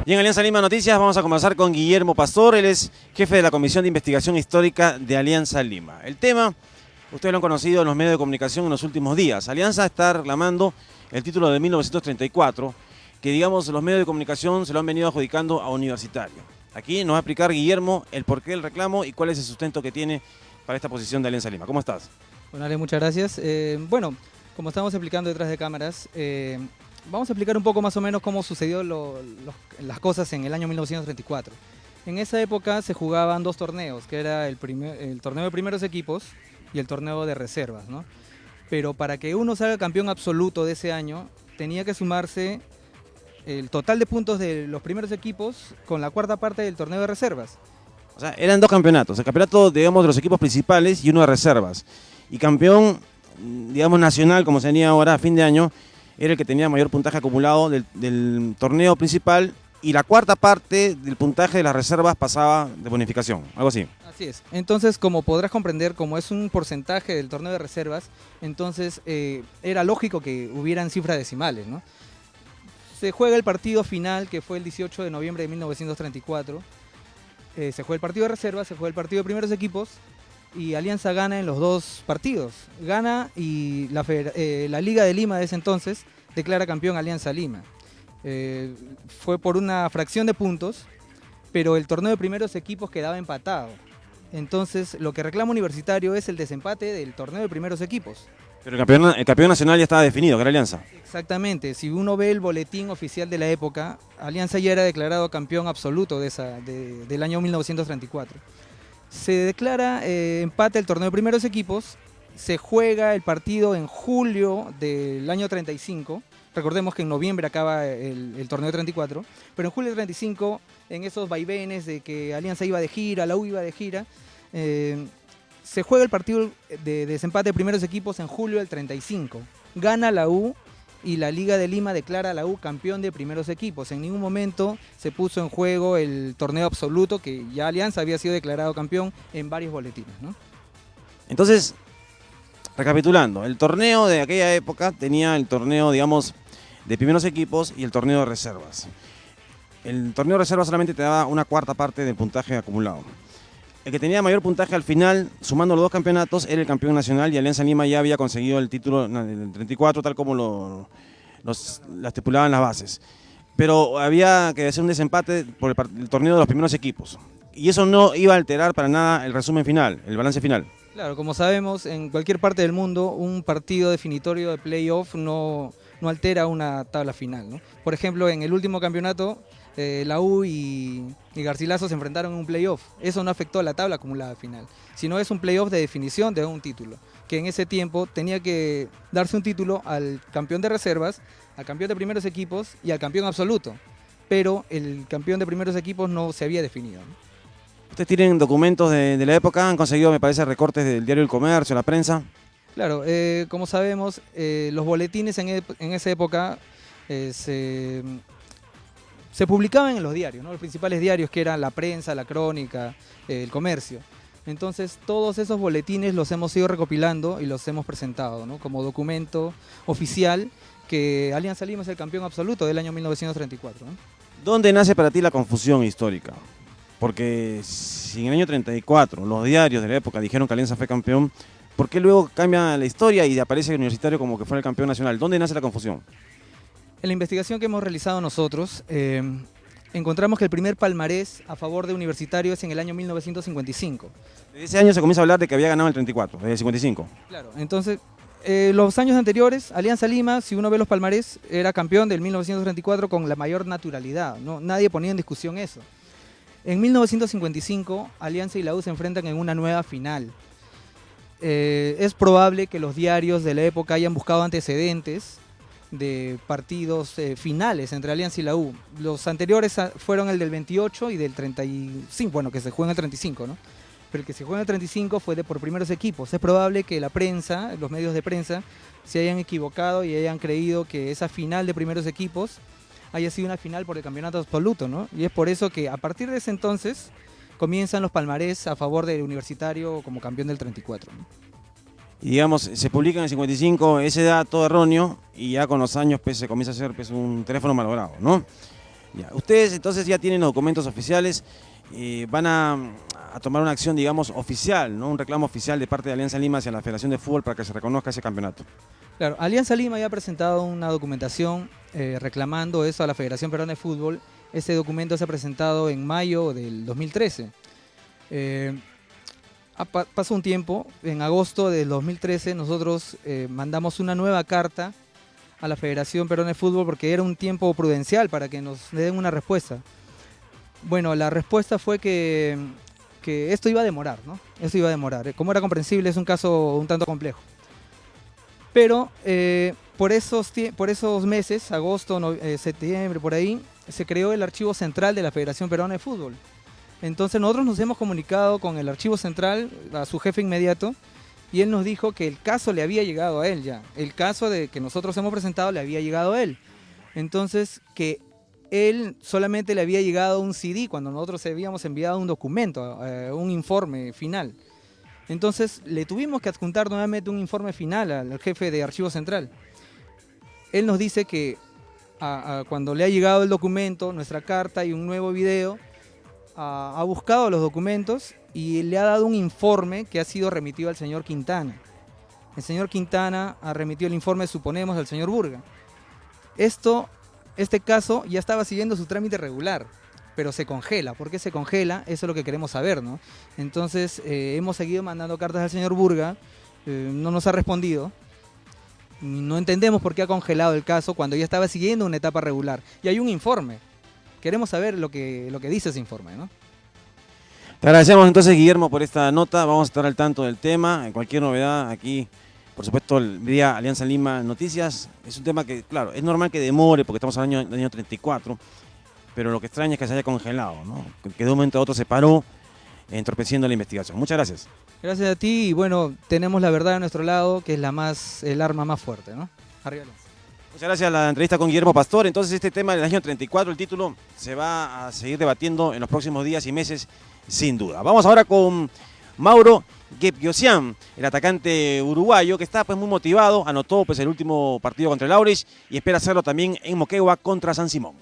Y en Alianza Lima Noticias vamos a conversar con Guillermo Pastor, él es jefe de la Comisión de Investigación Histórica de Alianza Lima. El tema, ustedes lo han conocido en los medios de comunicación en los últimos días. Alianza está reclamando el título de 1934, que digamos los medios de comunicación se lo han venido adjudicando a Universitario. Aquí nos va a explicar Guillermo el porqué del reclamo y cuál es el sustento que tiene para esta posición de Alianza Lima. ¿Cómo estás? Bueno, Ale, muchas gracias. Bueno, como estamos explicando detrás de cámaras, vamos a explicar un poco más o menos cómo sucedió las cosas en el año 1934. En esa época se jugaban dos torneos, que era el torneo de primeros equipos y el torneo de reservas, ¿no? Pero para que uno salga campeón absoluto de ese año, tenía que sumarse el total de puntos de los primeros equipos con la cuarta parte del torneo de reservas. O sea, eran dos campeonatos, el campeonato, digamos, de los equipos principales y uno de reservas. Y campeón, digamos, nacional, como se tenía ahora a fin de año, era el que tenía mayor puntaje acumulado del torneo principal y la cuarta parte del puntaje de las reservas pasaba de bonificación, algo así. Así es. Entonces, como podrás comprender, como es un porcentaje del torneo de reservas, entonces era lógico que hubieran cifras decimales, ¿no? Se juega el partido final, que fue el 18 de noviembre de 1934. Se juega el partido de reservas, se juega el partido de primeros equipos y Alianza gana en los dos partidos. Gana y la Liga de Lima de ese entonces declara campeón Alianza Lima. Fue por una fracción de puntos, pero el torneo de primeros equipos quedaba empatado. Entonces lo que reclama Universitario es el desempate del torneo de primeros equipos. Pero el campeón nacional ya estaba definido, que era Alianza. Exactamente, si uno ve el boletín oficial de la época, Alianza ya era declarado campeón absoluto del año 1934. Se declara empate el torneo de primeros equipos, se juega el partido en julio del año 35, recordemos que en noviembre acaba el torneo 34, pero en julio del 35, en esos vaivenes de que Alianza iba de gira, la U iba de gira, se juega el partido de desempate de primeros equipos en julio del 35. Gana la U y la Liga de Lima declara a la U campeón de primeros equipos. En ningún momento se puso en juego el torneo absoluto, que ya Alianza había sido declarado campeón en varios boletines, ¿no? Entonces, recapitulando, el torneo de aquella época tenía el torneo, digamos, de primeros equipos y el torneo de reservas. El torneo de reservas solamente te daba una cuarta parte del puntaje acumulado. El que tenía mayor puntaje al final, sumando los dos campeonatos, era el campeón nacional y Alianza Lima ya había conseguido el título del 34, tal como lo estipulaban las bases. Pero había que hacer un desempate por el torneo de los primeros equipos. Y eso no iba a alterar para nada el resumen final, el balance final. Claro, como sabemos, en cualquier parte del mundo, un partido definitorio de playoff no altera una tabla final, ¿no? Por ejemplo, en el último campeonato, la U y Garcilaso se enfrentaron en un playoff. Eso no afectó a la tabla acumulada final, sino es un playoff de definición de un título, que en ese tiempo tenía que darse un título al campeón de reservas, al campeón de primeros equipos y al campeón absoluto, pero el campeón de primeros equipos no se había definido, ¿no? ¿Ustedes tienen documentos de la época? ¿Han conseguido, me parece, recortes del diario El Comercio, la prensa? Claro, como sabemos, los boletines en esa época se publicaban en los diarios, ¿no? Los principales diarios, que eran La Prensa, La Crónica, El Comercio. Entonces todos esos boletines los hemos ido recopilando y los hemos presentado, ¿no? Como documento oficial que Alianza Lima es el campeón absoluto del año 1934, ¿no? ¿Dónde nace para ti la confusión histórica? Porque si en el año 34 los diarios de la época dijeron que Alianza fue campeón, ¿por qué luego cambia la historia y aparece el Universitario como que fue el campeón nacional? ¿Dónde nace la confusión? En la investigación que hemos realizado nosotros, encontramos que el primer palmarés a favor de Universitario es en el año 1955. Desde ese año se comienza a hablar de que había ganado el 34, desde el 55. Claro, entonces los años anteriores, Alianza Lima, si uno ve los palmarés, era campeón del 1934 con la mayor naturalidad, ¿no? Nadie ponía en discusión eso. En 1955, Alianza y la U se enfrentan en una nueva final. Es probable que los diarios de la época hayan buscado antecedentes de partidos finales entre Alianza y la U. Los anteriores fueron el del 28 y del 35, bueno, que se juega en el 35, ¿no? Pero el que se juega en el 35 fue por primeros equipos. Es probable que la prensa, los medios de prensa, se hayan equivocado y hayan creído que esa final de primeros equipos haya sido una final por el campeonato absoluto, ¿no? Y es por eso que a partir de ese entonces comienzan los palmarés a favor del Universitario como campeón del 34, ¿no? Y digamos, se publica en el 55 ese dato erróneo y ya con los años pues, se comienza a hacer pues, un teléfono malogrado, ¿no? Ya. Ustedes entonces ya tienen los documentos oficiales, van a tomar una acción, digamos, oficial, ¿no? Un reclamo oficial de parte de Alianza Lima hacia la Federación de Fútbol para que se reconozca ese campeonato. Claro, Alianza Lima ya ha presentado una documentación reclamando eso a la Federación Peruana de Fútbol. Ese documento se ha presentado en mayo del 2013. Pasó un tiempo, en agosto del 2013 nosotros mandamos una nueva carta a la Federación Peruana de Fútbol porque era un tiempo prudencial para que nos den una respuesta. Bueno, la respuesta fue que esto iba a demorar, ¿no? Esto iba a demorar. Como era comprensible, es un caso un tanto complejo. Pero por esos meses, agosto, septiembre, por ahí, se creó el Archivo Central de la Federación Peruana de Fútbol. Entonces nosotros nos hemos comunicado con el Archivo Central, a su jefe inmediato, y él nos dijo que el caso le había llegado a él ya. El caso de que nosotros hemos presentado le había llegado a él. Entonces, que él solamente le había llegado un CD cuando nosotros habíamos enviado un documento, un informe final. Entonces, le tuvimos que adjuntar nuevamente un informe final al jefe de Archivo Central. Él nos dice que cuando le ha llegado el documento, nuestra carta y un nuevo video, ha buscado los documentos y le ha dado un informe que ha sido remitido al señor Quintana. El señor Quintana ha remitido el informe, suponemos, al señor Burga. Este caso ya estaba siguiendo su trámite regular, pero se congela. ¿Por qué se congela? Eso es lo que queremos saber, ¿no? Entonces, hemos seguido mandando cartas al señor Burga, no nos ha respondido. No entendemos por qué ha congelado el caso cuando ya estaba siguiendo una etapa regular. Y hay un informe. Queremos saber lo que dice ese informe, ¿no? Te agradecemos entonces, Guillermo, por esta nota. Vamos a estar al tanto del tema. En cualquier novedad aquí, por supuesto, el día Alianza Lima Noticias. Es un tema que, claro, es normal que demore porque estamos al año 34, pero lo que extraña es que se haya congelado, ¿no? Que de un momento a otro se paró, entorpeciendo la investigación. Muchas gracias. Gracias a ti y bueno, tenemos la verdad a nuestro lado, que es el arma más fuerte, ¿no? Arriba Alianza. Muchas gracias a la entrevista con Guillermo Pastor. Entonces este tema del año 34, el título, se va a seguir debatiendo en los próximos días y meses, sin duda. Vamos ahora con Mauro Guepiosian, el atacante uruguayo, que está pues muy motivado, anotó pues el último partido contra el Aurich y espera hacerlo también en Moquegua contra San Simón.